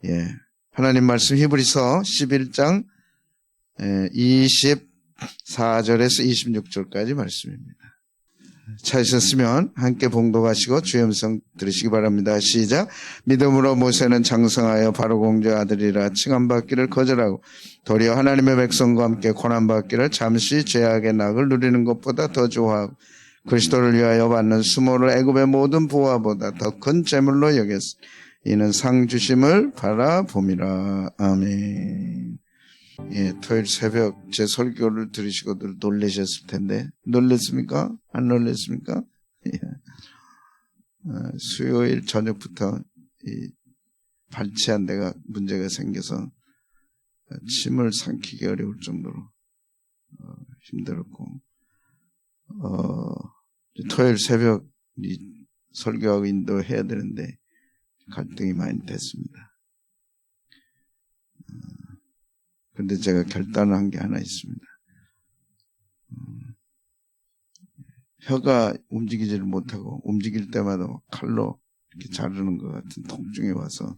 예. 하나님 말씀 히브리서 11장 24절에서 26절까지 말씀입니다. 찾으셨으면 함께 봉독하시고 주의 음성 들으시기 바랍니다. 시작. 믿음으로 모세는 장성하여 바로 공주의 아들이라 칭함받기를 거절하고 도리어 하나님의 백성과 함께 고난받기를 잠시 죄악의 낙을 누리는 것보다 더 좋아하고 그리스도를 위하여 받는 수모를 애굽의 모든 부하보다 더 큰 재물로 여겼으니 이는 상 주심을 바라봄이라. 아멘. 예, 토요일 새벽 제 설교를 들으시고들 놀라셨을 텐데 놀랐습니까? 안 놀랐습니까? 예. 수요일 저녁부터 이 발치한 데가 문제가 생겨서 침을 삼키기 어려울 정도로 힘들었고 토요일 새벽 설교하고 인도해야 되는데 갈등이 많이 됐습니다. 그런데 제가 결단을 한 게 하나 있습니다. 혀가 움직이지를 못하고 움직일 때마다 칼로 이렇게 자르는 것 같은 통증이 와서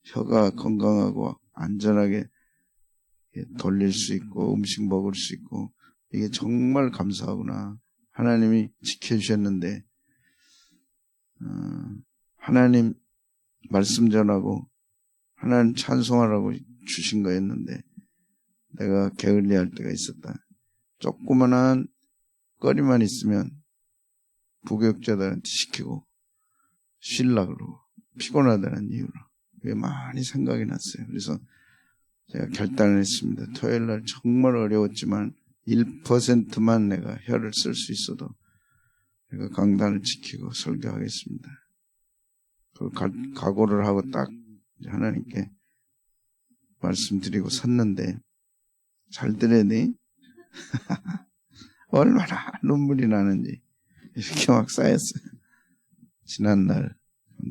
혀가 건강하고 안전하게 돌릴 수 있고 음식 먹을 수 있고 이게 정말 감사하구나. 하나님이 지켜주셨는데 하나님 말씀 전하고 하나님 찬송하라고 주신 거였는데 내가 게을리할 때가 있었다. 조그만한 거리만 있으면 부교육자들한테 시키고 쉬려고 그러고 피곤하다는 이유로 그게 많이 생각이 났어요. 그래서 제가 결단을 했습니다. 토요일날 정말 어려웠지만 1%만 내가 혀를 쓸 수 있어도 내가 강단을 지키고 설교하겠습니다. 그 각오를 하고 딱 하나님께 말씀드리고 섰는데 잘 들어야 돼? 얼마나 눈물이 나는지 이렇게 막 쌓였어요. 지난날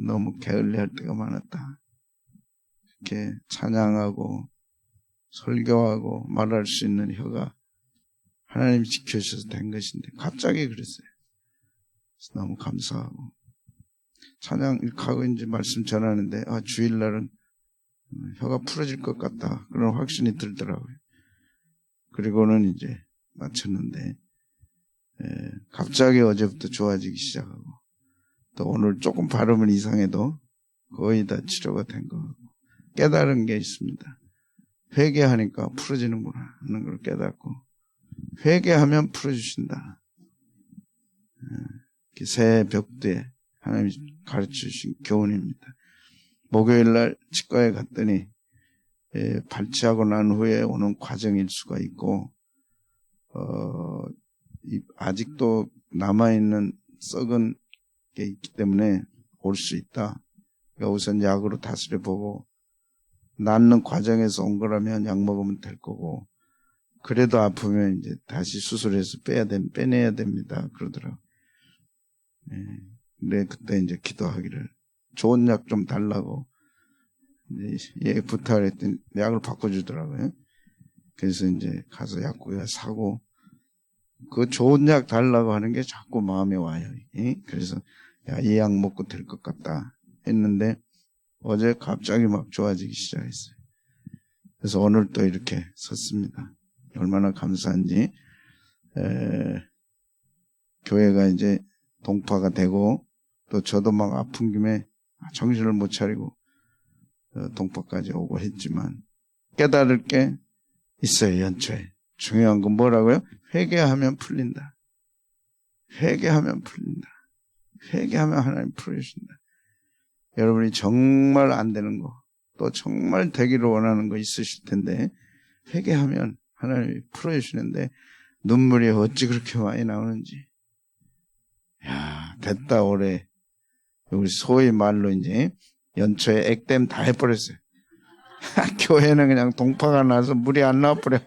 너무 게을리할 때가 많았다. 이렇게 찬양하고 설교하고 말할 수 있는 혀가 하나님이 지켜주셔서 된 것인데 갑자기 그랬어요. 그래서 너무 감사하고 찬양 하고 이제 말씀 전하는데 주일날은 혀가 풀어질 것 같다 그런 확신이 들더라고요. 그리고는 이제 마쳤는데 갑자기 어제부터 좋아지기 시작하고 또 오늘 조금 발음은 이상해도 거의 다 치료가 된 것 같고 깨달은 게 있습니다. 회개하니까 풀어지는구나 하는 걸 깨닫고 회개하면 풀어주신다. 새 벽두에 하나님이 가르쳐주신 교훈입니다. 목요일날 치과에 갔더니 발치하고 난 후에 오는 과정일 수가 있고 아직도 남아있는 썩은 게 있기 때문에 올 수 있다. 그러니까 우선 약으로 다스려보고 낫는 과정에서 온 거라면 약 먹으면 될 거고 그래도 아프면 이제 다시 수술해서 빼내야 됩니다. 그러더라고요. 근데 그때 이제 기도하기를 좋은 약 좀 달라고 얘 부탁을 했더니 약을 바꿔주더라고요. 그래서 이제 가서 약국에 사고 그 좋은 약 달라고 하는 게 자꾸 마음에 와요. 그래서 이 약 먹고 될 것 같다 했는데 어제 갑자기 막 좋아지기 시작했어요. 그래서 오늘 또 이렇게 섰습니다. 얼마나 감사한지. 교회가 이제 동파가 되고 또 저도 막 아픈 김에 정신을 못 차리고 동파까지 오고 했지만 깨달을 게 있어요. 연초에 중요한 건 뭐라고요? 회개하면 풀린다. 회개하면 풀린다. 회개하면 하나님 풀어주신다. 여러분이 정말 안 되는 거 또 정말 되기를 원하는 거 있으실 텐데 회개하면 하나님이 풀어주시는데 눈물이 어찌 그렇게 많이 나오는지. 야, 됐다 올해. 우리 소위 말로 이제 연초에 액땜 다 해버렸어요. 교회는 그냥 동파가 나서 물이 안 나와버려.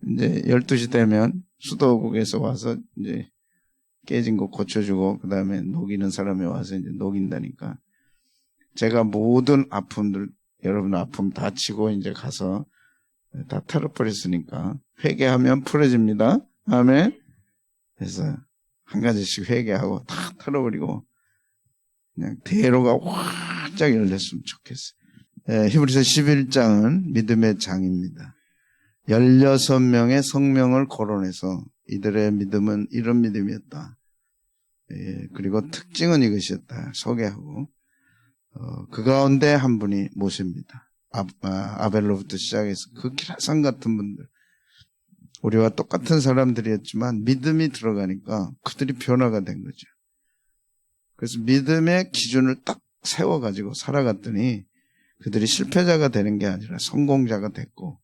이제 12시 되면 수도국에서 와서 이제 깨진 거 고쳐주고 그 다음에 녹이는 사람이 와서 이제 녹인다니까. 제가 모든 아픔들 여러분 아픔 다 치고 이제 가서 다 털어버렸으니까 회개하면 풀어집니다. 아멘. 그래서 한 가지씩 회개하고 다 털어버리고 그냥 대로가 활짝 열렸으면 좋겠어요. 히브리서 11장은 믿음의 장입니다. 16명의 성명을 거론해서 이들의 믿음은 이런 믿음이었다. 그리고 특징은 이것이었다. 소개하고 그 가운데 한 분이 모세입니다. 아벨로부터 시작해서 그 기라상 같은 분들, 우리와 똑같은 사람들이었지만 믿음이 들어가니까 그들이 변화가 된 거죠. 그래서 믿음의 기준을 딱 세워가지고 살아갔더니 그들이 실패자가 되는 게 아니라 성공자가 됐고,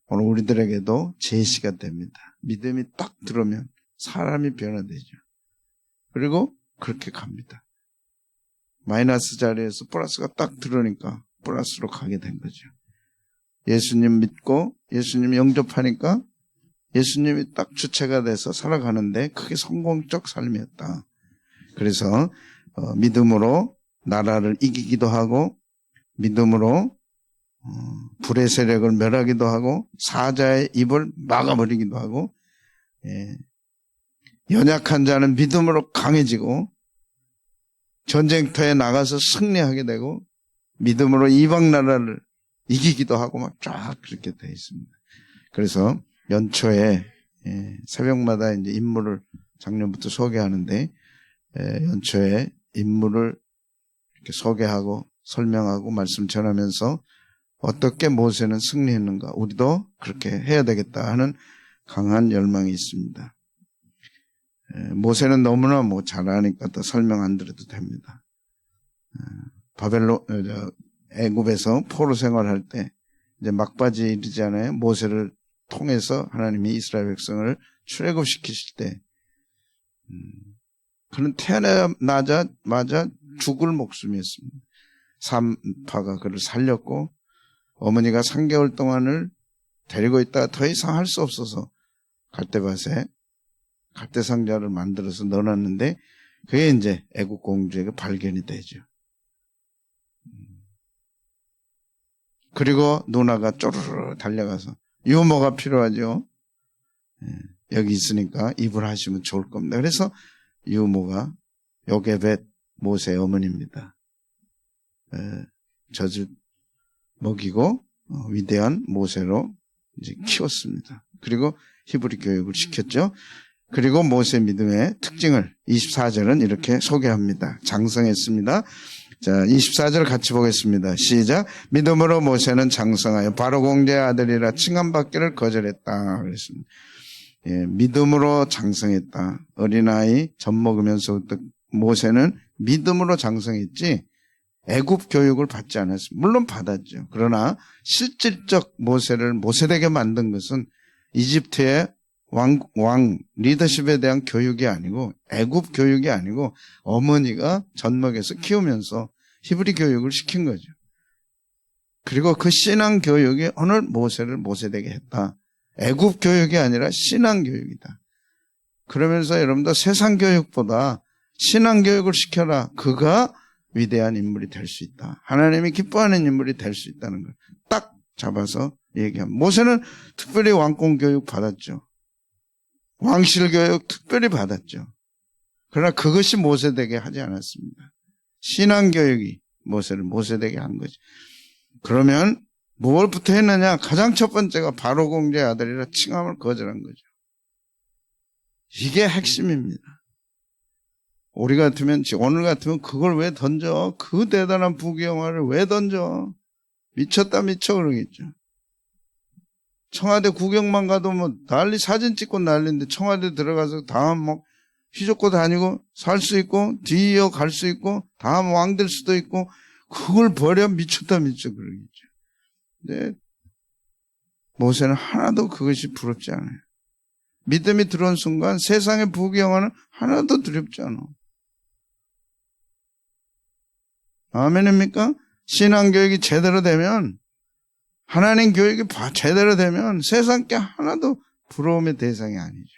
오늘 우리들에게도 제시가 됩니다. 믿음이 딱 들어오면 사람이 변화되죠. 그리고 그렇게 갑니다. 마이너스 자리에서 플러스가 딱 들어오니까 플러스로 가게 된 거죠. 예수님 믿고 예수님 영접하니까 예수님이 딱 주체가 돼서 살아가는데 그게 성공적 삶이었다. 그래서 믿음으로 나라를 이기기도 하고, 믿음으로 불의 세력을 멸하기도 하고, 사자의 입을 막아버리기도 하고, 연약한 자는 믿음으로 강해지고 전쟁터에 나가서 승리하게 되고, 믿음으로 이방 나라를 이기기도 하고 막 쫙 그렇게 되어 있습니다. 그래서 연초에 새벽마다 이제 인물을 작년부터 소개하는데, 연초에 인물을 이렇게 소개하고 설명하고 말씀 전하면서 어떻게 모세는 승리했는가, 우리도 그렇게 해야 되겠다 하는 강한 열망이 있습니다. 모세는 너무나 잘하니까 또 설명 안 드려도 됩니다. 애굽에서 포로 생활할 때 이제 막바지에 이르잖아요. 모세를 통해서 하나님이 이스라엘 백성을 출애굽시키실 때, 그는 태어나자마자 죽을 목숨이었습니다. 산파가 그를 살렸고, 어머니가 3개월 동안을 데리고 있다가 더 이상 할 수 없어서 갈대밭에 갈대상자를 만들어서 넣어놨는데, 그게 이제 애국 공주에게 발견이 되죠. 그리고 누나가 쪼르르 달려가서 유모가 필요하죠. 여기 있으니까 입을 하시면 좋을 겁니다. 그래서 유모가 요게벳 모세의 어머니입니다. 젖을 먹이고 위대한 모세로 이제 키웠습니다. 그리고 히브리 교육을 시켰죠. 그리고 모세 믿음의 특징을 24절은 이렇게 소개합니다. 장성했습니다. 자, 24절 같이 보겠습니다. 시작. 믿음으로 모세는 장성하여 바로 공제의 아들이라 칭함받기를 거절했다. 그랬습니다. 믿음으로 장성했다. 어린아이 젖 먹으면서부터 모세는 믿음으로 장성했지 애굽 교육을 받지 않았습니다. 물론 받았죠. 그러나 실질적 모세를 모세되게 만든 것은 이집트의 왕 리더십에 대한 교육이 아니고, 애굽 교육이 아니고, 어머니가 젖먹여서 키우면서 히브리 교육을 시킨 거죠. 그리고 그 신앙 교육이 오늘 모세를 모세되게 했다. 애굽 교육이 아니라 신앙 교육이다. 그러면서 여러분들 세상 교육보다 신앙 교육을 시켜라. 그가 위대한 인물이 될 수 있다. 하나님이 기뻐하는 인물이 될 수 있다는 걸 딱 잡아서 얘기합니다. 모세는 특별히 왕권 교육 받았죠. 왕실 교육 특별히 받았죠. 그러나 그것이 모세되게 하지 않았습니다. 신앙 교육이 모세를 모세되게 한 거죠. 그러면 무엇부터 했느냐? 가장 첫 번째가 바로 공제의 아들이라 칭함을 거절한 거죠. 이게 핵심입니다. 우리 같으면, 오늘 같으면 그걸 왜 던져? 그 대단한 부귀영화를 왜 던져? 미쳤다 미쳐 그러겠죠. 청와대 구경만 가도 난리, 사진 찍고 난리인데 청와대 들어가서 다음 휘젓고 다니고 살 수 있고 뒤이어 갈 수 있고 다음 왕 될 수도 있고, 그걸 버려 미쳤다 미쳐 그러겠죠. 근데 모세는 하나도 그것이 부럽지 않아요. 믿음이 들어온 순간 세상의 부귀영화는 하나도 두렵지 않아. 아멘입니까? 신앙교육이 제대로 되면, 하나님 교육이 제대로 되면 세상 게 하나도 부러움의 대상이 아니죠.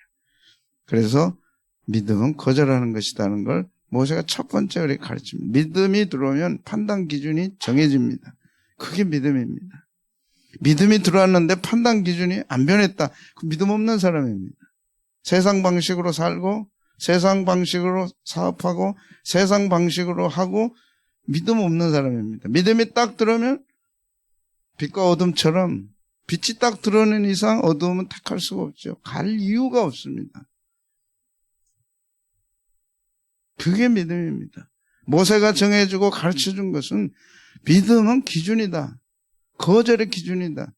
그래서 믿음은 거절하는 것이라는 걸 모세가 첫 번째 우리 가르칩니다. 믿음이 들어오면 판단 기준이 정해집니다. 그게 믿음입니다. 믿음이 들어왔는데 판단 기준이 안 변했다. 그 믿음 없는 사람입니다. 세상 방식으로 살고 세상 방식으로 사업하고 세상 방식으로 하고 믿음 없는 사람입니다. 믿음이 딱 들어오면 빛과 어둠처럼 빛이 딱 들어오는 이상 어둠은 택할 수가 없죠. 갈 이유가 없습니다. 그게 믿음입니다. 모세가 정해주고 가르쳐준 것은 믿음은 기준이다. 거절의 기준이다.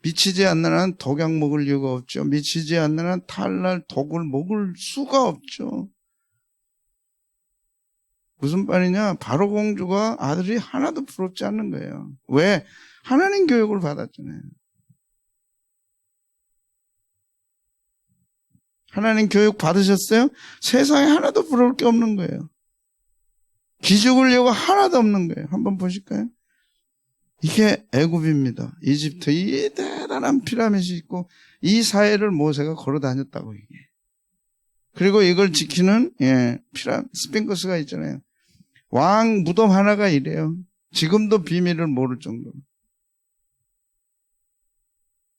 미치지 않는 한 독약 먹을 이유가 없죠. 미치지 않는 한 탈날 독을 먹을 수가 없죠. 무슨 말이냐? 바로 공주가 아들이 하나도 부럽지 않는 거예요. 왜? 하나님 교육을 받았잖아요. 하나님 교육 받으셨어요? 세상에 하나도 부러울 게 없는 거예요. 기죽을 이유가 하나도 없는 거예요. 한번 보실까요? 이게 애굽입니다. 이집트 이 대단한 피라밋이 있고 이 사회를 모세가 걸어 다녔다고 이게. 그리고 이걸 지키는 스핑크스가 있잖아요. 왕 무덤 하나가 이래요. 지금도 비밀을 모를 정도로.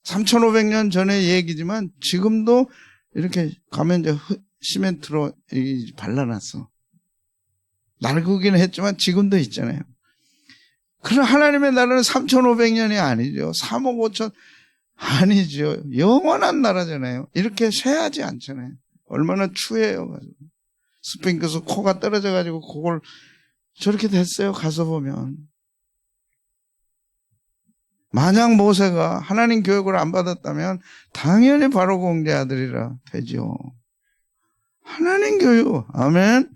3,500년 전의 얘기지만 지금도 이렇게 가면 이제 시멘트로 발라놨어. 낡기는 했지만 지금도 있잖아요. 그럼 하나님의 나라는 3,500년이 아니죠. 3억 5천 아니죠. 영원한 나라잖아요. 이렇게 쇠하지 않잖아요. 얼마나 추해요. 스핑크스 코가 떨어져가지고 그걸 저렇게 됐어요. 가서 보면. 만약 모세가 하나님 교육을 안 받았다면 당연히 바로 공제 아들이라 되죠. 하나님 교육, 아멘.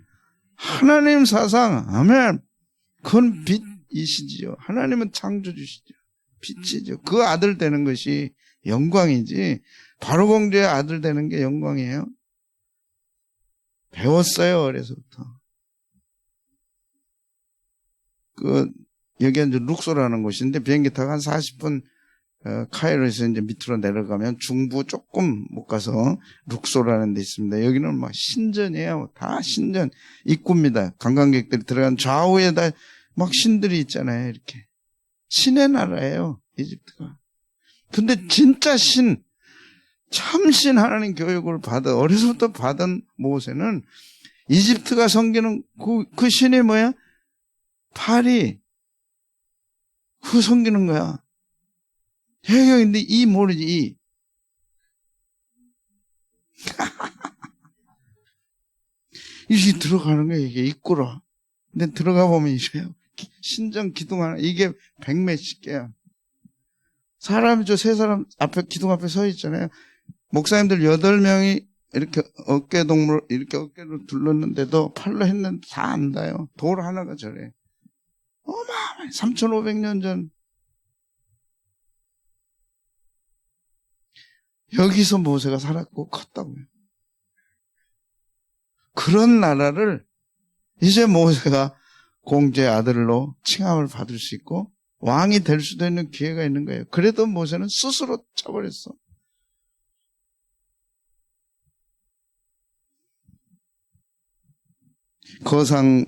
하나님 사상, 아멘. 그건 빛이시지요. 하나님은 창조주시죠. 빛이죠. 그 아들 되는 것이 영광이지 바로 공제의 아들 되는 게 영광이에요. 배웠어요. 어려서부터. 여기가 이제 룩소라는 곳인데 비행기 타고 한 40분 카이로에서 이제 밑으로 내려가면 중부 조금 못 가서 룩소라는 데 있습니다. 여기는 막 신전이에요. 다 신전 입구입니다. 관광객들이 들어간 좌우에 다 막 신들이 있잖아요. 이렇게 신의 나라예요. 이집트가. 근데 진짜 신, 참신 하나님 교육을 어려서부터 받은 모세는 이집트가 섬기는 그 신이 뭐야? 팔이 그 섬기는 거야. 해경인데 이 모르지 이. 이게 들어가는 거야. 이게 입구로. 근데 들어가 보면 이래요. 신전 기둥 하나 이게 100몇십 개야. 사람이 세 사람 앞에 기둥 앞에 서 있잖아요. 목사님들 8명이 이렇게 어깨동물 이렇게 어깨로 둘렀는데도 팔로 했는데 다 안다요. 돌 하나가 저래. 어마어마해. 3,500년 전. 여기서 모세가 살았고 컸다고요. 그런 나라를 이제 모세가 공주의 아들로 칭함을 받을 수 있고 왕이 될 수도 있는 기회가 있는 거예요. 그래도 모세는 스스로 차버렸어. 거상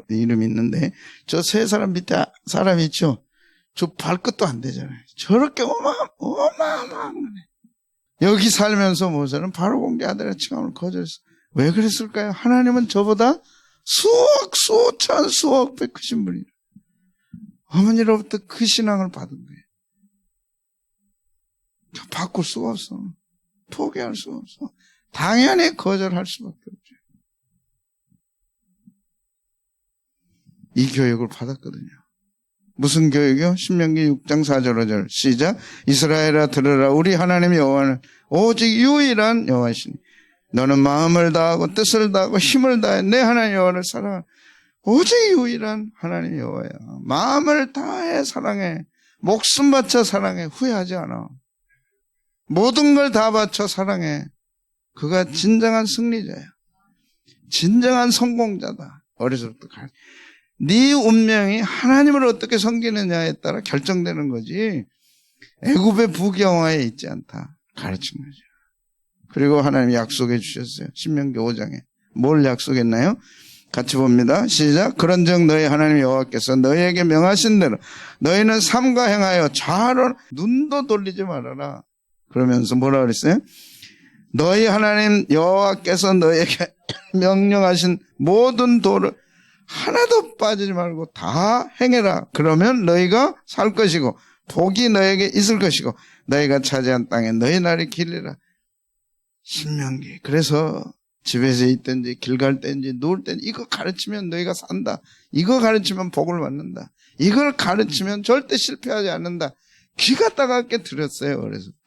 이름이 있는데 저 세 사람 밑에 사람이 있죠. 저 발끝도 안 되잖아요. 저렇게 어마어마한 거네. 여기 살면서 모세는 바로 공개 아들의 칭함을 거절했어. 왜 그랬을까요? 하나님은 저보다 수천 수억 배 크신 분이에요. 어머니로부터 그 신앙을 받은 거예요. 바꿀 수가 없어. 포기할 수가 없어. 당연히 거절할 수밖에 없죠. 이 교육을 받았거든요. 무슨 교육이요? 신명기 6장 4절 5절 시작. 이스라엘아 들으라. 우리 하나님 여호와는 오직 유일한 여호와시니 너는 마음을 다하고 뜻을 다하고 힘을 다해 내 하나님 여호와를 사랑하라. 오직 유일한 하나님 여호와야. 마음을 다해 사랑해. 목숨 바쳐 사랑해. 후회하지 않아. 모든 걸 다 바쳐 사랑해. 그가 진정한 승리자야. 진정한 성공자다. 어려서부터 네 운명이 하나님을 어떻게 섬기느냐에 따라 결정되는 거지 애굽의 부경화에 있지 않다. 가르친 거죠. 그리고 하나님이 약속해 주셨어요. 신명기 5장에. 뭘 약속했나요? 같이 봅니다. 시작. 그런즉 너희 하나님 여호와께서 너희에게 명하신 대로 너희는 삼가 행하여 좌로 눈도 돌리지 말아라. 그러면서 뭐라 그랬어요? 너희 하나님 여호와께서 너에게 명령하신 모든 도를 하나도 빠지지 말고 다 행해라. 그러면 너희가 살 것이고 복이 너에게 있을 것이고 너희가 차지한 땅에 너희 날이 길리라. 신명기. 그래서 집에서 있든지 길 갈 때인지 누울 때인지 이거 가르치면 너희가 산다. 이거 가르치면 복을 받는다. 이걸 가르치면 절대 실패하지 않는다. 귀가 따갑게 들었어요. 어려서부터.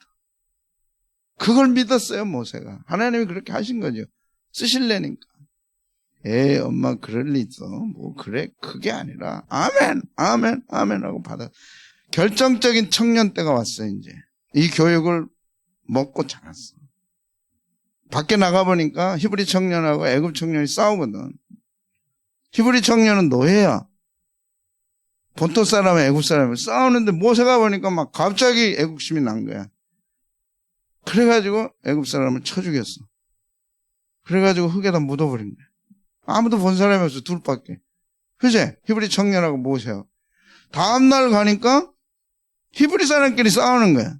그걸 믿었어요. 모세가. 하나님이 그렇게 하신 거죠. 쓰실래니까. 엄마 그럴 리 있어. 뭐 그래 그게 아니라 아멘 아멘 아멘 하고 받아. 결정적인 청년 때가 왔어요. 이제 이 교육을 먹고 자랐어. 밖에 나가보니까 히브리 청년하고 애굽 청년이 싸우거든. 히브리 청년은 노예야. 본토 사람과 애굽 사람이 싸우는데 모세가 보니까 막 갑자기 애국심이 난 거야. 그래가지고 애굽 사람을 쳐 죽였어. 그래가지고 흙에다 묻어버린 거야. 아무도 본 사람이 없어. 둘밖에. 그제 히브리 청년하고 모세요. 다음날 가니까 히브리 사람끼리 싸우는 거야.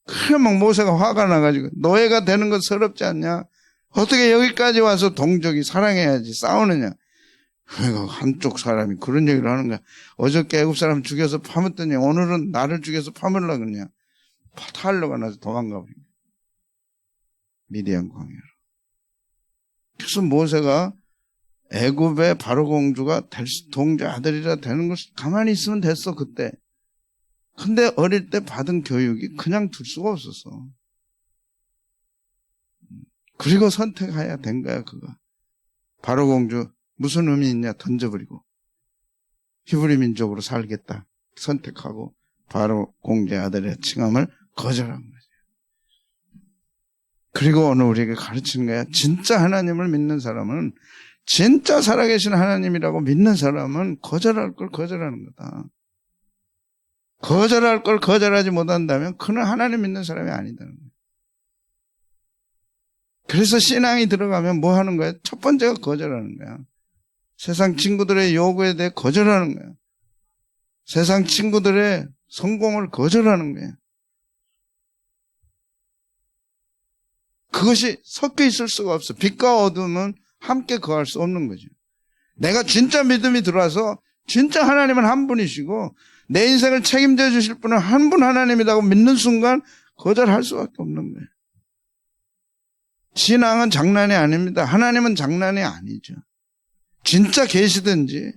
그래 막 모세가 화가 나가지고 노예가 되는 건 서럽지 않냐? 어떻게 여기까지 와서 동족이 사랑해야지 싸우느냐? 그러니까 한쪽 사람이 그런 얘기를 하는 거야. 어저께 애굽 사람 죽여서 파묻더니 오늘은 나를 죽여서 파묻으려고 그러냐? 탈로가 나서 도망가 버린 거야. 미디안 광야로. 그래서 모세가 애굽의 바로 공주가 될 동자 아들이라 되는 것을 가만히 있으면 됐어 그때. 근데 어릴 때 받은 교육이 그냥 둘 수가 없었어. 그리고 선택해야 된 거야 그거. 바로 공주 무슨 의미 있냐 던져버리고 히브리 민족으로 살겠다 선택하고 바로 공주의 아들의 칭함을 거절한 거지. 그리고 오늘 우리에게 가르치는 거야. 진짜 하나님을 믿는 사람은 진짜 살아계신 하나님이라고 믿는 사람은 거절할 걸 거절하는 거다. 거절할 걸 거절하지 못한다면 그는 하나님 믿는 사람이 아니다는 거야. 그래서 신앙이 들어가면 뭐 하는 거야? 첫 번째가 거절하는 거야. 세상 친구들의 요구에 대해 거절하는 거야. 세상 친구들의 성공을 거절하는 거야. 그것이 섞여 있을 수가 없어. 빛과 어둠은 함께 거할 수 없는 거죠. 내가 진짜 믿음이 들어와서 진짜 하나님은 한 분이시고 내 인생을 책임져 주실 분은 한 분 하나님이라고 믿는 순간 거절할 수밖에 없는 거예요. 신앙은 장난이 아닙니다. 하나님은 장난이 아니죠. 진짜 계시든지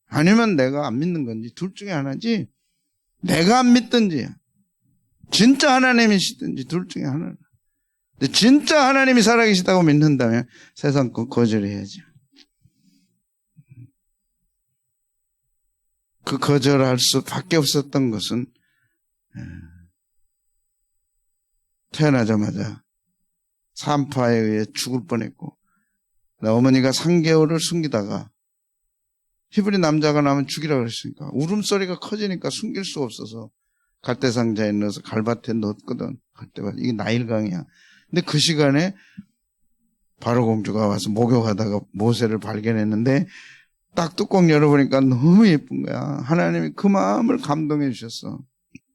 아니면 내가 안 믿는 건지 둘 중에 하나지. 내가 안 믿든지 진짜 하나님이시든지 둘 중에 하나다. 근데 진짜 하나님이 살아계시다고 믿는다면 세상 거 거절해야죠. 그 거절할 수밖에 없었던 것은 태어나자마자 산파에 의해 죽을 뻔했고 어머니가 3개월을 숨기다가 히브리 남자가 나면 죽이라고 그랬으니까 울음소리가 커지니까 숨길 수 없어서 갈대상자에 넣어서 갈밭에 넣었거든. 갈대밭. 이게 나일강이야. 근데 그 시간에 바로 공주가 와서 목욕하다가 모세를 발견했는데 딱 뚜껑 열어보니까 너무 예쁜 거야. 하나님이 그 마음을 감동해 주셨어.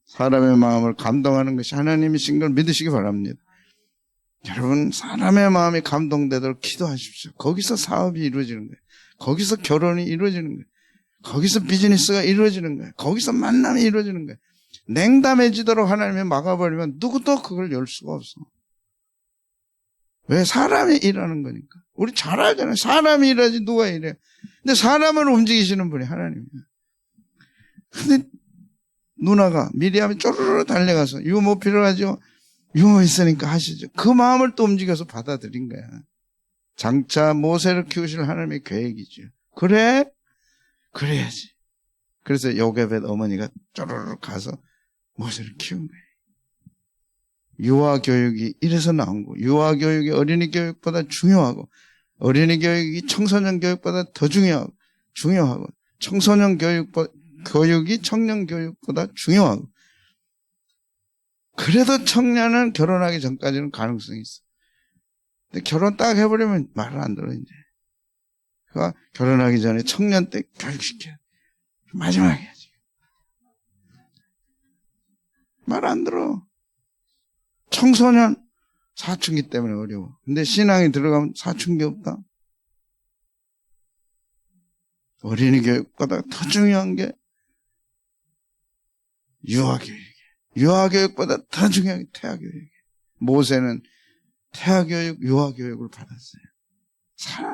사람의 마음을 감동하는 것이 하나님이신 걸 믿으시기 바랍니다. 여러분 사람의 마음이 감동되도록 기도하십시오. 거기서 사업이 이루어지는 거예요. 거기서 결혼이 이루어지는 거예요. 거기서 비즈니스가 이루어지는 거예요. 거기서 만남이 이루어지는 거예요. 냉담해지도록 하나님이 막아버리면 누구도 그걸 열 수가 없어. 왜? 사람이 일하는 거니까. 우리 잘 알잖아요. 사람이 일하지 누가 일해. 근데 사람을 움직이시는 분이 하나님이에요. 근데 누나가 미리암이 쪼르르 달려가서 유모 필요하죠? 유모 있으니까 하시죠. 그 마음을 또 움직여서 받아들인 거야. 장차 모세를 키우실 하나님의 계획이죠. 그래? 그래야지. 그래서 요게벳 어머니가 쪼르르 가서 모세를 키운 거예요. 유아 교육이 이래서 나온 거고, 유아 교육이 어린이 교육보다 중요하고, 어린이 교육이 청소년 교육보다 더 중요하고, 청소년 교육이 청년 교육보다 중요하고, 그래도 청년은 결혼하기 전까지는 가능성이 있어. 근데 결혼 딱 해버리면 말을 안 들어, 이제. 그러니까 결혼하기 전에 청년 때 교육시켜. 마지막에 해야지. 말 안 들어. 청소년, 사춘기 때문에 어려워. 근데 신앙이 들어가면 사춘기 없다. 어린이 교육보다 더 중요한 게 유아교육이에요. 유아교육보다 더 중요한 게 태아교육이에요. 모세는 태아교육, 유아교육을 받았어요.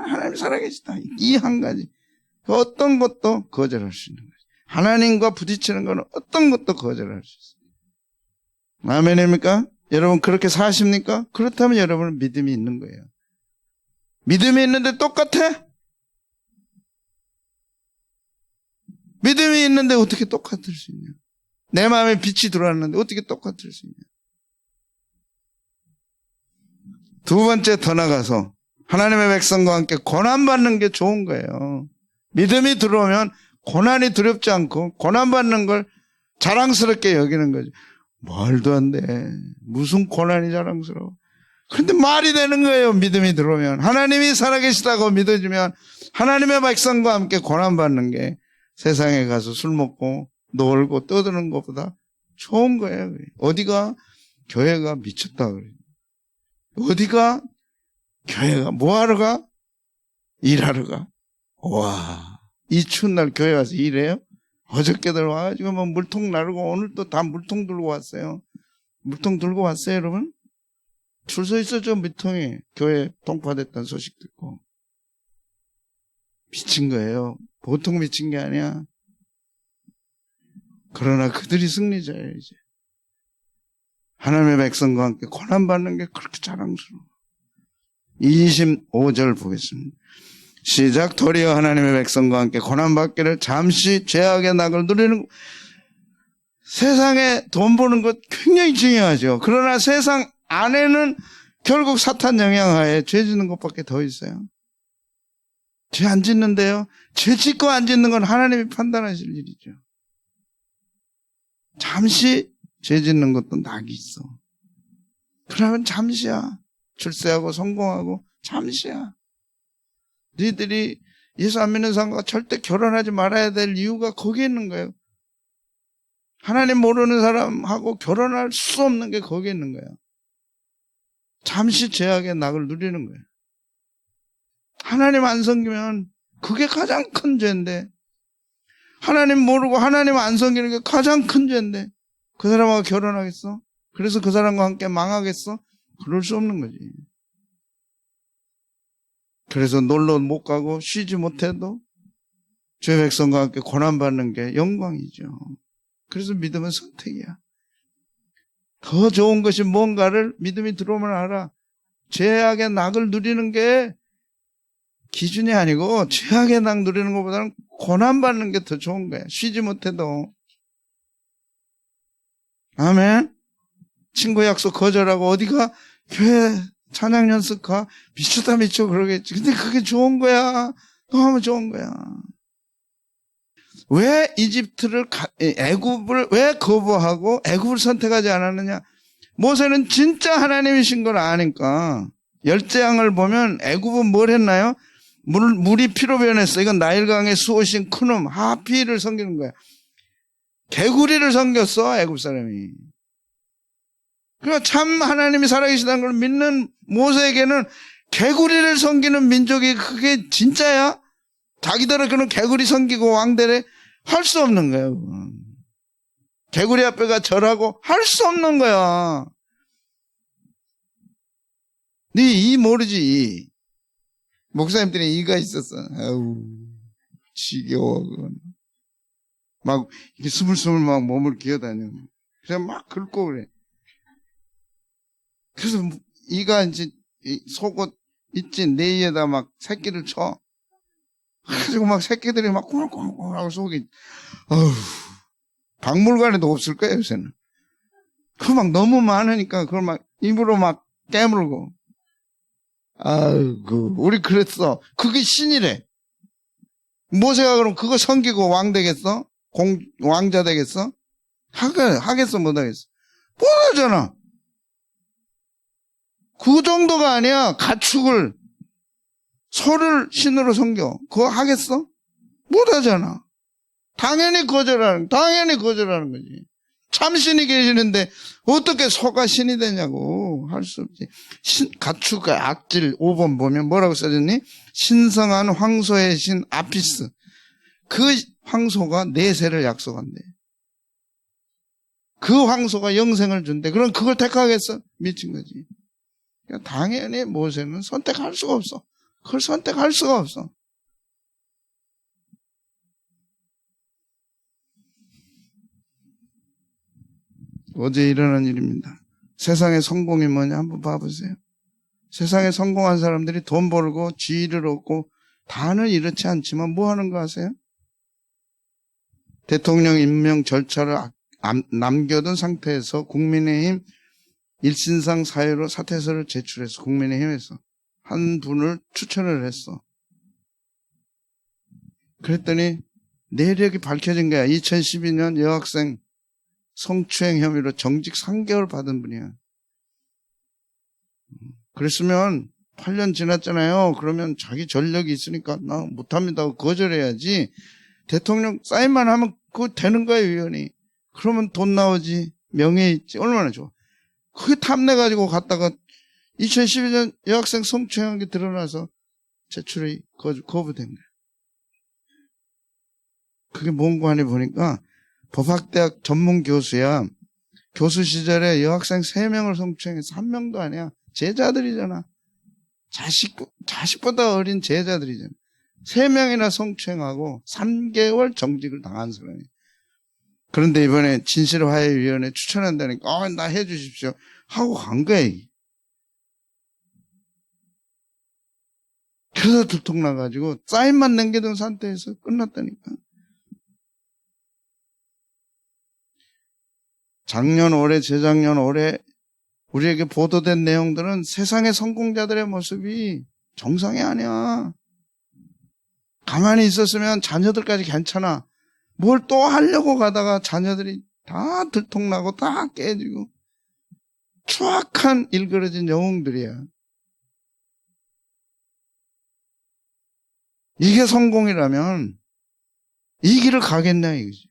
하나님 살아계시다. 이 한 가지. 어떤 것도 거절할 수 있는 거죠. 하나님과 부딪히는 것은 어떤 것도 거절할 수 있어요. 아멘입니까? 여러분 그렇게 사십니까? 그렇다면 여러분은 믿음이 있는 거예요. 믿음이 있는데 똑같아? 믿음이 있는데 어떻게 똑같을 수 있냐? 내 마음에 빛이 들어왔는데 어떻게 똑같을 수 있냐? 두 번째 더 나가서 하나님의 백성과 함께 고난받는 게 좋은 거예요. 믿음이 들어오면 고난이 두렵지 않고 고난받는 걸 자랑스럽게 여기는 거죠. 말도 안 돼. 무슨 고난이 자랑스러워. 그런데 말이 되는 거예요. 믿음이 들어오면. 하나님이 살아계시다고 믿어지면 하나님의 백성과 함께 고난받는 게 세상에 가서 술 먹고 놀고 떠드는 것보다 좋은 거예요. 어디가? 교회가 미쳤다 그래요. 어디가? 교회가 뭐하러 가? 일하러 가. 와, 이 추운 날 교회 가서 일해요? 어저께들 와가지고 뭐 물통 나르고 오늘 또 다 물통 들고 왔어요. 물통 들고 왔어요, 여러분? 줄 서 있었죠, 물통에. 교회 동파됐다는 소식 듣고. 미친 거예요. 보통 미친 게 아니야. 그러나 그들이 승리자예요, 이제. 하나님의 백성과 함께 고난받는 게 그렇게 자랑스러워. 25절 보겠습니다. 시작. 도리어 하나님의 백성과 함께 고난받기를 잠시 죄악의 낙을 누리는. 세상에 돈 버는 것 굉장히 중요하죠. 그러나 세상 안에는 결국 사탄 영향하에 죄 짓는 것밖에 더 있어요. 죄 안 짓는데요. 죄 짓고 안 짓는 건 하나님이 판단하실 일이죠. 잠시 죄 짓는 것도 낙이 있어. 그러면 잠시야. 출세하고 성공하고 잠시야. 너희들이 예수 안 믿는 사람과 절대 결혼하지 말아야 될 이유가 거기에 있는 거예요. 하나님 모르는 사람하고 결혼할 수 없는 게 거기에 있는 거예요. 잠시 죄악의 낙을 누리는 거예요. 하나님 안 섬기면 그게 가장 큰 죄인데, 하나님 모르고 하나님 안 섬기는 게 가장 큰 죄인데 그 사람하고 결혼하겠어? 그래서 그 사람과 함께 망하겠어? 그럴 수 없는 거지. 그래서 놀러 못 가고 쉬지 못해도 죄 백성과 함께 고난받는 게 영광이죠. 그래서 믿음은 선택이야. 더 좋은 것이 뭔가를 믿음이 들어오면 알아. 죄악의 낙을 누리는 게 기준이 아니고 죄악의 낙 누리는 것보다는 고난받는 게 더 좋은 거야. 쉬지 못해도. 아멘. 친구 약속 거절하고 어디가? 교회 찬양 연습 가? 미쳤다 미쳐 그러겠지. 근데 그게 좋은 거야. 너무 좋은 거야. 왜 애굽을 왜 거부하고 애굽을 선택하지 않았느냐? 모세는 진짜 하나님이신 걸 아니까. 열재앙을 보면 애굽은 뭘 했나요? 물이 피로 변했어. 이건 나일강의 수호신 크눔 하피를 섬기는 거야. 개구리를 섬겼어, 애굽 사람이. 그러니까 참 하나님이 살아계시다는 걸 믿는 모세에게는 개구리를 섬기는 민족이 그게 진짜야? 자기들은 그런 개구리 섬기고 왕대래 할 수 없는 거야. 개구리 앞에가 절하고 할 수 없는 거야. 네 이 모르지. 목사님들이 이가 있었어. 아우 지겨워. 그건. 막 이렇게 스물스물 막 몸을 기어다녀. 그래서 막 긁고 그래. 그래서 이가 이제 속옷 있지 내에다 막 새끼를 쳐. 그래가지고 막 새끼들이 막 꾸물꾸물 하고 속이 어휴 박물관에도 없을 거예요 요새는. 그거 막 너무 많으니까 그걸 막 입으로 막 깨물고. 아이고 우리 그랬어. 그게 신이래. 모세가 그럼 그거 섬기고 왕 되겠어? 왕자 되겠어? 하겠어 못하겠어? 못하잖아. 그 정도가 아니야. 가축을 소를 신으로 섬겨. 그거 하겠어? 못하잖아. 당연히 거절하는 거지. 참신이 계시는데 어떻게 소가 신이 되냐고 할 수 없지. 가축의 악질 5번 보면 뭐라고 써졌니? 신성한 황소의 신 아피스. 그 황소가 내세를 약속한대. 그 황소가 영생을 준대. 그럼 그걸 택하겠어? 미친 거지. 그러니까 당연히 모세는 선택할 수가 없어. 그걸 선택할 수가 없어. 어제 일어난 일입니다. 세상의 성공이 뭐냐 한번 봐보세요. 세상에 성공한 사람들이 돈 벌고 지위를 얻고 다는 이렇지 않지만 뭐 하는 거 아세요? 대통령 임명 절차를 남겨둔 상태에서 국민의힘 일신상 사유로 사퇴서를 제출해서 국민의힘에서 한 분을 추천을 했어. 그랬더니 내력이 밝혀진 거야. 2012년 여학생 성추행 혐의로 정직 3개월 받은 분이야. 그랬으면 8년 지났잖아요. 그러면 자기 전력이 있으니까 나 못합니다 하고 거절해야지. 대통령 사인만 하면 그거 되는 거예요, 위원이. 그러면 돈 나오지, 명예 있지, 얼마나 좋아. 그게 탐내가지고 갔다가 2012년 여학생 성추행한 게 드러나서 제출이 거부된 거야. 그게 뭔고 하니 보니까 법학대학 전문 교수야. 교수 시절에 여학생 3명을 성추행해서 1명도 아니야. 제자들이잖아. 자식보다 어린 제자들이잖아. 3명이나 성추행하고 3개월 정직을 당한 사람이야. 그런데 이번에 진실화해위원회 추천한다니까 나 해주십시오 하고 간 거야. 그래서 들통나가지고 사인만 남겨둔 상태에서 끝났다니까. 작년, 올해, 재작년, 올해 우리에게 보도된 내용들은 세상의 성공자들의 모습이 정상이 아니야. 가만히 있었으면 자녀들까지 괜찮아. 뭘 또 하려고 가다가 자녀들이 다 들통나고 다 깨지고 추악한 일그러진 영웅들이야. 이게 성공이라면 이 길을 가겠냐 이거지.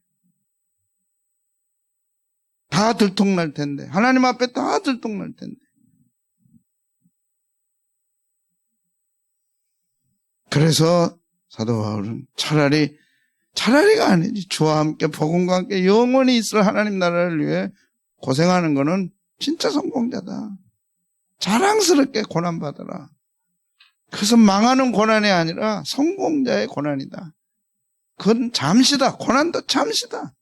다 들통날 텐데. 하나님 앞에 다 들통날 텐데. 그래서 사도 바울은 차라리가 아니지. 주와 함께 복음과 함께 영원히 있을 하나님 나라를 위해 고생하는 거는 진짜 성공자다. 자랑스럽게 고난받아라. 그래서 망하는 고난이 아니라 성공자의 고난이다. 그건 잠시다. 고난도 잠시다.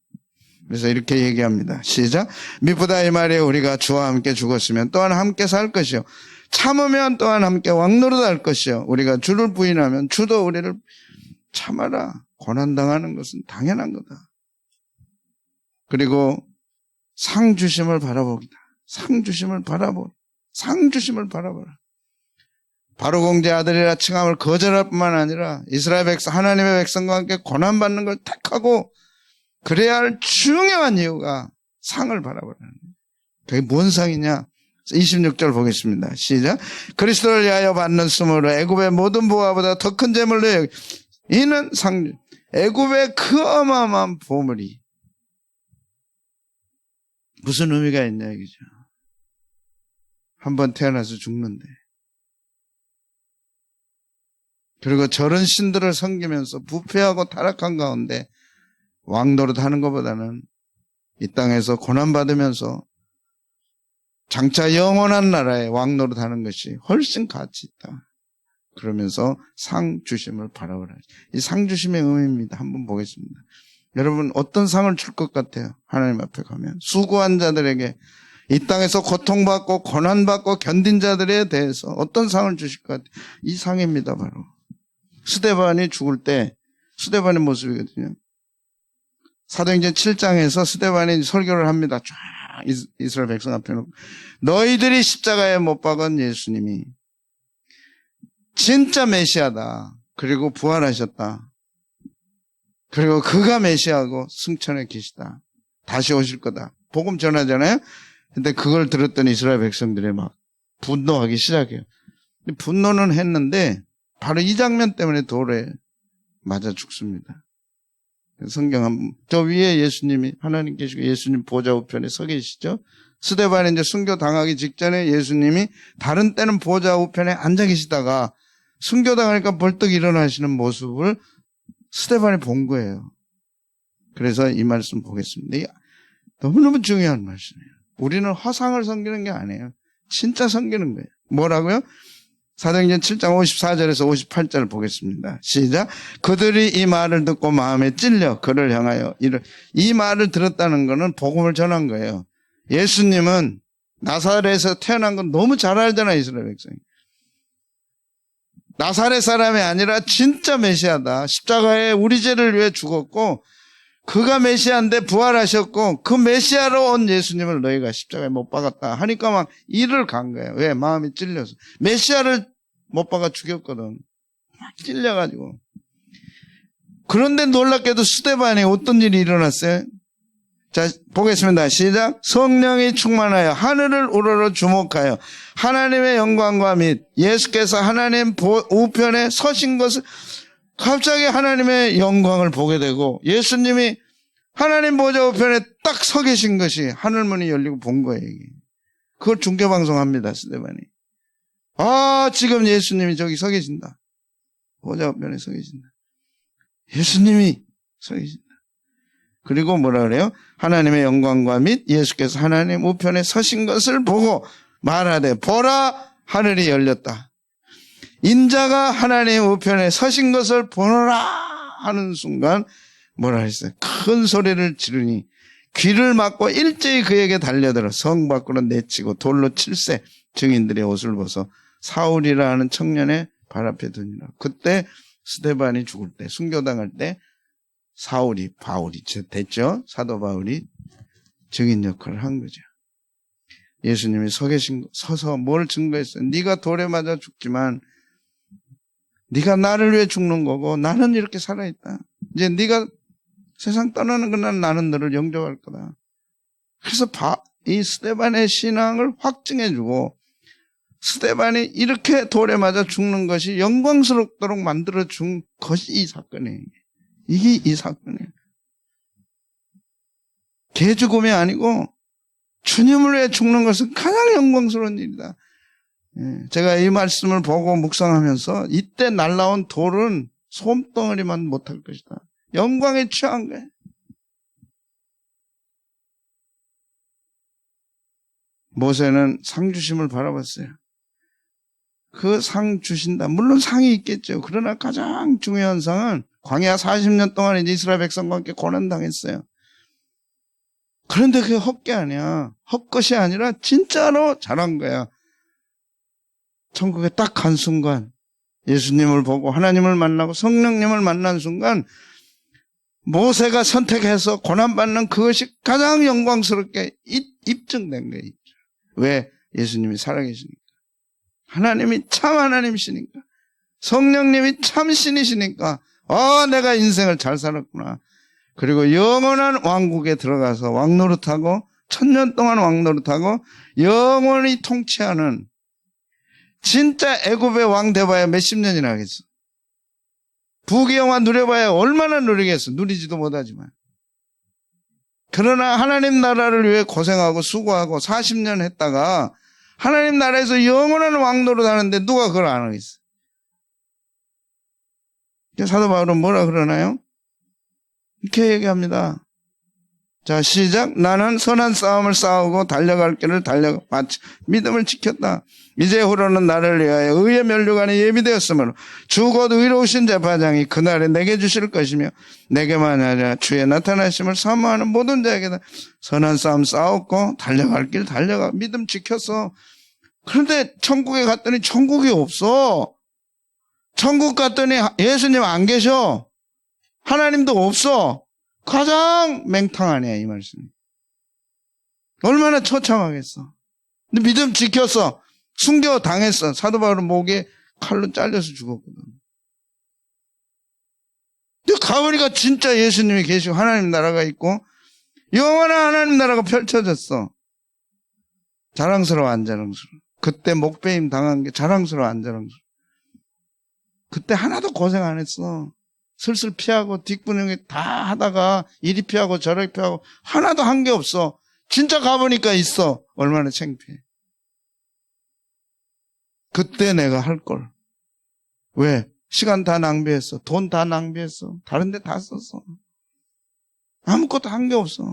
그래서 이렇게 얘기합니다. 시작. 미쁘다 이 말이에요. 우리가 주와 함께 죽었으면 또한 함께 살 것이요. 참으면 또한 함께 왕노릇할 것이요. 우리가 주를 부인하면 주도 우리를 참아라. 고난당하는 것은 당연한 거다. 그리고 상 주심을 바라보기다. 상 주심을 바라보라. 바로 공제 아들이라 칭함을 거절할 뿐만 아니라 이스라엘 백성, 하나님의 백성과 함께 고난받는 걸 택하고 그래야 할 중요한 이유가 상을 바라보라는 거예요. 그게 뭔 상이냐? 26절 보겠습니다. 시작. 그리스도를 위하여 받는 씀으로 애굽의 모든 보화보다 더 큰 재물로 여기 이는 상. 애굽의 그 어마어마한 보물이 무슨 의미가 있냐 이거죠. 한번 태어나서 죽는데. 그리고 저런 신들을 섬기면서 부패하고 타락한 가운데 왕노릇 하는 것보다는 이 땅에서 고난받으면서 장차 영원한 나라에 왕노릇 하는 것이 훨씬 가치 있다. 그러면서 상 주심을 바라보라. 이 상 주심의 의미입니다. 한번 보겠습니다. 여러분 어떤 상을 줄 것 같아요? 하나님 앞에 가면 수고한 자들에게 이 땅에서 고통받고 고난받고 견딘 자들에 대해서 어떤 상을 주실 것 같아요? 이 상입니다. 바로 스데반이 죽을 때 스데반의 모습이거든요. 사도행전 7장에서 스데반이 설교를 합니다. 쫙 이스라엘 백성 앞에 놓고 너희들이 십자가에 못 박은 예수님이 진짜 메시아다. 그리고 부활하셨다. 그리고 그가 메시아고 승천에 계시다. 다시 오실 거다. 복음 전하잖아요. 근데 그걸 들었던 이스라엘 백성들이 막 분노하기 시작해요. 분노는 했는데 바로 이 장면 때문에 돌에 맞아 죽습니다. 성경 저 위에 예수님이 하나님 계시고 예수님 보좌 우편에 서 계시죠. 스데반이 이제 순교 당하기 직전에 예수님이 다른 때는 보좌 우편에 앉아 계시다가 순교 당하니까 벌떡 일어나시는 모습을 스데반이 본 거예요. 그래서 이 말씀 보겠습니다. 이게 너무너무 중요한 말씀이에요. 우리는 허상을 섬기는 게 아니에요. 진짜 섬기는 거예요. 뭐라고요? 사도행전 7장 54절에서 58절을 보겠습니다. 시작. 그들이 이 말을 듣고 마음에 찔려 그를 향하여 이 말을 들었다는 것은 복음을 전한 거예요. 예수님은 나사렛에서 태어난 건 너무 잘 알잖아요. 이스라엘 백성이. 나사렛 사람이 아니라 진짜 메시아다. 십자가에 우리 죄를 위해 죽었고 그가 메시아인데 부활하셨고 그 메시아로 온 예수님을 너희가 십자가에 못 박았다 하니까 막 이를 간 거예요. 왜? 마음이 찔려서. 메시아를 못 박아 죽였거든. 막 찔려가지고. 그런데 놀랍게도 스데반이 어떤 일이 일어났어요? 자, 보겠습니다. 시작. 성령이 충만하여 하늘을 우러러 주목하여 하나님의 영광과 및 예수께서 하나님 우편에 서신 것을 갑자기 하나님의 영광을 보게 되고 예수님이 하나님 보좌 우편에 딱 서 계신 것이 하늘문이 열리고 본 거예요. 이게. 그걸 중계방송합니다. 스데반이. 아, 지금 예수님이 저기 서 계신다. 보좌 우편에 서 계신다. 예수님이 서 계신다. 그리고 뭐라 그래요? 하나님의 영광과 및 예수께서 하나님 우편에 서신 것을 보고 말하되 보라 하늘이 열렸다. 인자가 하나님 우편에 서신 것을 보노라 하는 순간 뭐라 했어요? 큰 소리를 지르니 귀를 막고 일제히 그에게 달려들어 성 밖으로 내치고 돌로 칠세 증인들의 옷을 벗어 사울이라 하는 청년의 발 앞에 두니라. 그때 스데반이 죽을 때 순교당할 때 바울이 됐죠. 사도 바울이 증인 역할을 한 거죠. 예수님이 서서 뭘 증거했어요? 네가 돌에 맞아 죽지만 네가 나를 위해 죽는 거고 나는 이렇게 살아있다. 이제 네가 세상 떠나는 그날 나는 너를 영접할 거다. 그래서 이 스데반의 신앙을 확증해주고 스데반이 이렇게 돌에 맞아 죽는 것이 영광스럽도록 만들어준 것이 이 사건이에요. 이게 이 사건이에요. 개죽음이 아니고 주님을 위해 죽는 것은 가장 영광스러운 일이다. 제가 이 말씀을 보고 묵상하면서 이때 날라온 돌은 솜덩어리만 못할 것이다. 영광에 취한 거예요. 모세는 상 주심을 바라봤어요. 그 상 주신다. 물론 상이 있겠죠. 그러나 가장 중요한 상은 광야 40년 동안 이제 이스라엘 백성과 함께 고난당했어요. 그런데 그게 헛게 아니야. 헛것이 아니라 진짜로 잘한 거야. 천국에 딱 간 순간 예수님을 보고 하나님을 만나고 성령님을 만난 순간 모세가 선택해서 고난받는 그것이 가장 영광스럽게 입증된 거예요. 왜? 예수님이 살아계시니까. 하나님이 참 하나님이시니까. 성령님이 참 신이시니까 내가 인생을 잘 살았구나. 그리고 영원한 왕국에 들어가서 왕노릇하고 1000년 동안 왕노릇하고 영원히 통치하는 진짜 애굽의 왕 돼봐야 몇십 년이나 하겠어. 부귀영화 누려봐야 얼마나 누리겠어. 누리지도 못하지만. 그러나 하나님 나라를 위해 고생하고 수고하고 40년 했다가 하나님 나라에서 영원한 왕노릇 하는데 누가 그걸 안 하겠어. 사도 바울은 뭐라 그러나요? 이렇게 얘기합니다. 자, 시작. 나는 선한 싸움을 싸우고 달려갈 길을 마치 믿음을 지켰다. 이제후로는 나를 위하여 의의 면류관이 예비되었으므로 주 곧 의로우신 재판장이 그날에 내게 주실 것이며 내게만 아니라 주의 나타나심을 사모하는 모든 자에게다 선한 싸움 싸웠고 달려갈 길 달려가 믿음 지켰어. 그런데 천국에 갔더니 천국이 없어. 천국 갔더니 예수님 안 계셔. 하나님도 없어. 가장 맹탕 아니야, 이 말씀이. 얼마나 처참하겠어. 근데 믿음 지켰어. 순교 당했어. 사도 바울은 목에 칼로 잘려서 죽었거든. 근데 가보니까 진짜 예수님이 계시고 하나님 나라가 있고 영원한 하나님 나라가 펼쳐졌어. 자랑스러워, 안 자랑스러워? 그때 목배임 당한 게 자랑스러워, 안 자랑스러워? 그때 하나도 고생 안 했어. 슬슬 피하고 뒷분위기 다 하다가 이리 피하고 저리 피하고 하나도 한 게 없어. 진짜 가보니까 있어. 얼마나 창피해. 그때 내가 할 걸. 왜? 시간 다 낭비했어. 돈 다 낭비했어. 다른 데 다 썼어. 아무것도 한 게 없어.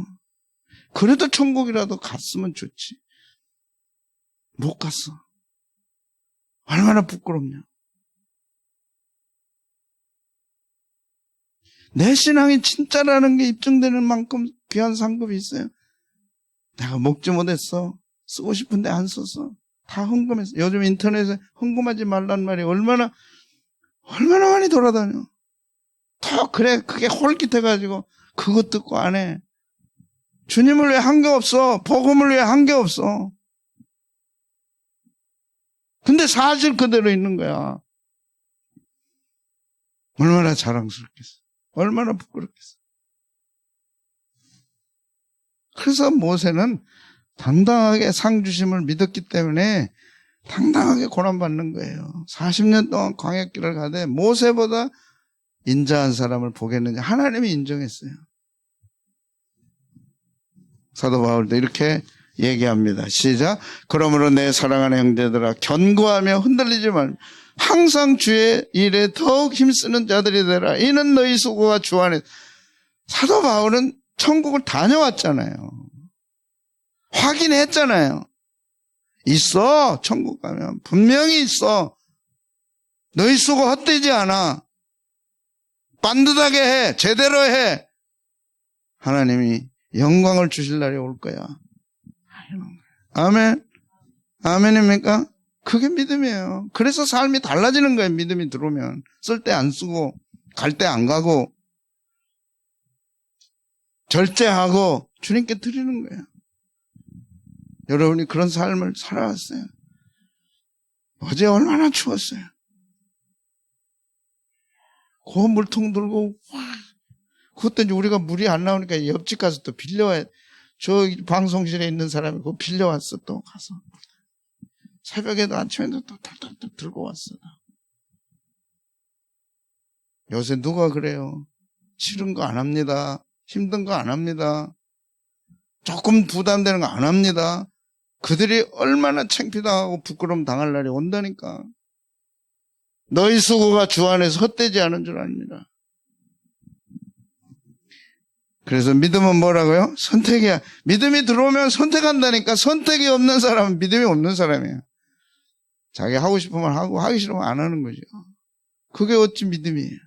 그래도 천국이라도 갔으면 좋지. 못 갔어. 얼마나 부끄럽냐. 내 신앙이 진짜라는 게 입증되는 만큼 귀한 상급이 있어요. 내가 먹지 못했어. 쓰고 싶은데 안 썼어. 다 헌금했어. 요즘 인터넷에 헌금하지 말란 말이 얼마나 많이 돌아다녀. 더 그래 그게 홀깃해가지고 그것 듣고 안 해. 주님을 위해 한 게 없어. 복음을 위해 한 게 없어. 근데 사실 그대로 있는 거야. 얼마나 자랑스럽겠어. 얼마나 부끄럽겠어. 그래서 모세는 당당하게 상 주심을 믿었기 때문에 당당하게 고난받는 거예요. 40년 동안 광야길을 가되 모세보다 인자한 사람을 보겠느냐. 하나님이 인정했어요. 사도 바울도 이렇게 얘기합니다. 시작. 그러므로 내 사랑하는 형제들아 견고하며 흔들리지 말며 항상 주의 일에 더욱 힘쓰는 자들이 되라. 이는 너희 수고가 주 안에. 사도 바울은 천국을 다녀왔잖아요. 확인했잖아요. 있어. 천국 가면 분명히 있어. 너희 수고 헛되지 않아. 반듯하게 해. 제대로 해. 하나님이 영광을 주실 날이 올 거야. 아멘. 아멘입니까? 그게 믿음이에요. 그래서 삶이 달라지는 거예요. 믿음이 들어오면. 쓸 때 안 쓰고 갈 때 안 가고 절제하고 주님께 드리는 거예요. 여러분이 그런 삶을 살아왔어요. 어제 얼마나 추웠어요. 그 물통 들고 그것도 이제 우리가 물이 안 나오니까 옆집 가서 또 빌려와야. 저 방송실에 있는 사람이 그거 빌려왔어. 또 가서 새벽에도 아침에도 또 탈탈탈 들고 왔어. 요새 누가 그래요? 싫은 거 안 합니다. 힘든 거 안 합니다. 조금 부담되는 거 안 합니다. 그들이 얼마나 창피당하고 부끄러움 당할 날이 온다니까. 너희 수고가 주 안에서 헛되지 않은 줄 압니다. 그래서 믿음은 뭐라고요? 선택이야. 믿음이 들어오면 선택한다니까. 선택이 없는 사람은 믿음이 없는 사람이에요. 자기 하고 싶으면 하고 하기 싫으면 안 하는 거죠. 그게 어찌 믿음이에요.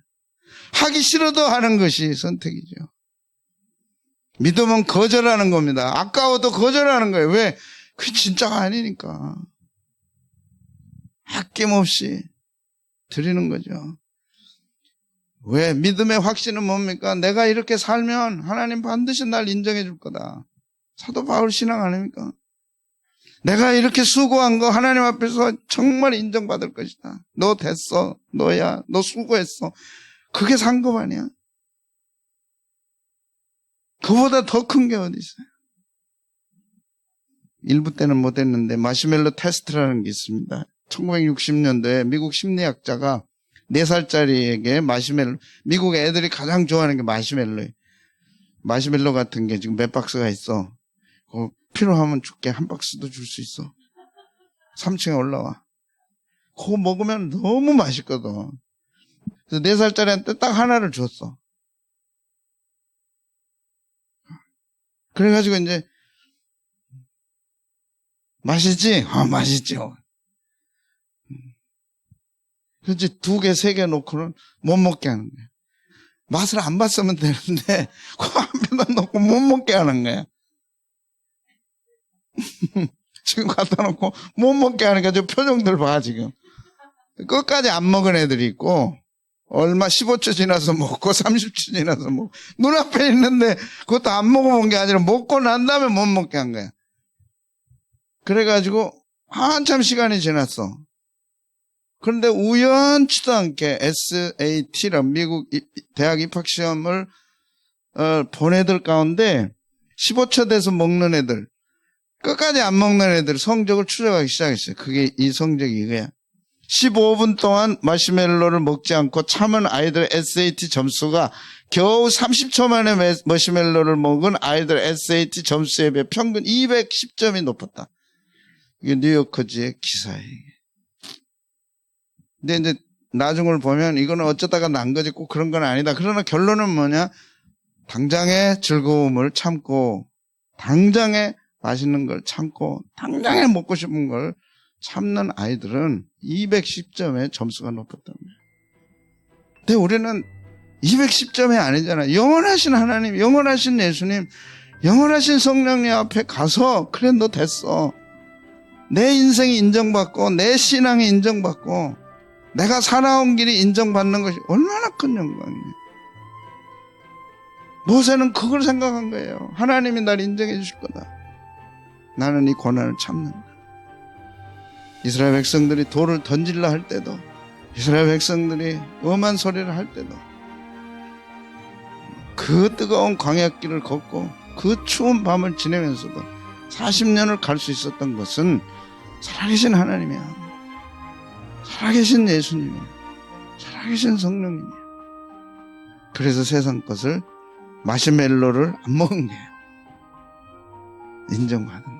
하기 싫어도 하는 것이 선택이죠. 믿음은 거절하는 겁니다. 아까워도 거절하는 거예요. 왜? 그게 진짜가 아니니까. 아낌없이 드리는 거죠. 왜? 믿음의 확신은 뭡니까? 내가 이렇게 살면 하나님 반드시 날 인정해 줄 거다. 사도 바울 신앙 아닙니까? 내가 이렇게 수고한 거 하나님 앞에서 정말 인정받을 것이다. 너 됐어. 너야. 너 수고했어. 그게 상급 아니야? 그보다 더 큰 게 어디 있어요? 일부 때는 못했는데 마시멜로 테스트라는 게 있습니다. 1960년도에 미국 심리학자가 4살짜리에게 마시멜로, 미국 애들이 가장 좋아하는 게 마시멜로예요. 마시멜로 같은 게 지금 몇 박스가 있어. 필요하면 줄게. 한 박스도 줄 수 있어. 3층에 올라와. 그거 먹으면 너무 맛있거든. 그래서 4살짜리한테 딱 하나를 줬어. 그래가지고 이제 맛있지? 맛있죠. 그래서 2개, 3개 놓고는 못 먹게 하는 거야. 맛을 안 봤으면 되는데 그 앞에다 놓고 못 먹게 하는 거야. 지금 갖다 놓고 못 먹게 하니까 저 표정들 봐 지금. 끝까지 안 먹은 애들이 있고 얼마 15초 지나서 먹고 30초 지나서 먹고 눈앞에 있는데 그것도 안 먹어본 게 아니라 먹고 난 다음에 못 먹게 한 거야. 그래가지고 한참 시간이 지났어. 그런데 우연치도 않게 SAT라는 미국 대학 입학시험을 본 애들 가운데 15초 돼서 먹는 애들, 끝까지 안 먹는 애들 성적을 추적하기 시작했어요. 그게 이 성적이 이거야. 15분 동안 마시멜로를 먹지 않고 참은 아이들의 SAT 점수가 겨우 30초 만에 마시멜로를 먹은 아이들의 SAT 점수에 비해 평균 210점이 높았다. 이게 뉴요커지의 기사예요. 근데 이제 나중을 보면 이거는 어쩌다가 난 거지 꼭 그런 건 아니다. 그러나 결론은 뭐냐? 당장의 즐거움을 참고, 당장에 맛있는 걸 참고, 당장에 먹고 싶은 걸 참는 아이들은 210점의 점수가 높았답니다. 근데 우리는 210점이 아니잖아. 영원하신 하나님, 영원하신 예수님, 영원하신 성령님 앞에 가서 그래 너 됐어. 내 인생이 인정받고 내 신앙이 인정받고 내가 살아온 길이 인정받는 것이 얼마나 큰 영광이에요. 모세는 그걸 생각한 거예요. 하나님이 날 인정해 주실 거다. 나는 이 고난을 참는다. 이스라엘 백성들이 돌을 던질라 할 때도, 이스라엘 백성들이 엄한 소리를 할 때도 그 뜨거운 광야길을 걷고 그 추운 밤을 지내면서도 40년을 갈 수 있었던 것은 살아계신 하나님이야. 살아계신 예수님이야. 살아계신 성령님이야. 그래서 세상 것을 마시멜로를 안 먹은 게 인정받은 거야.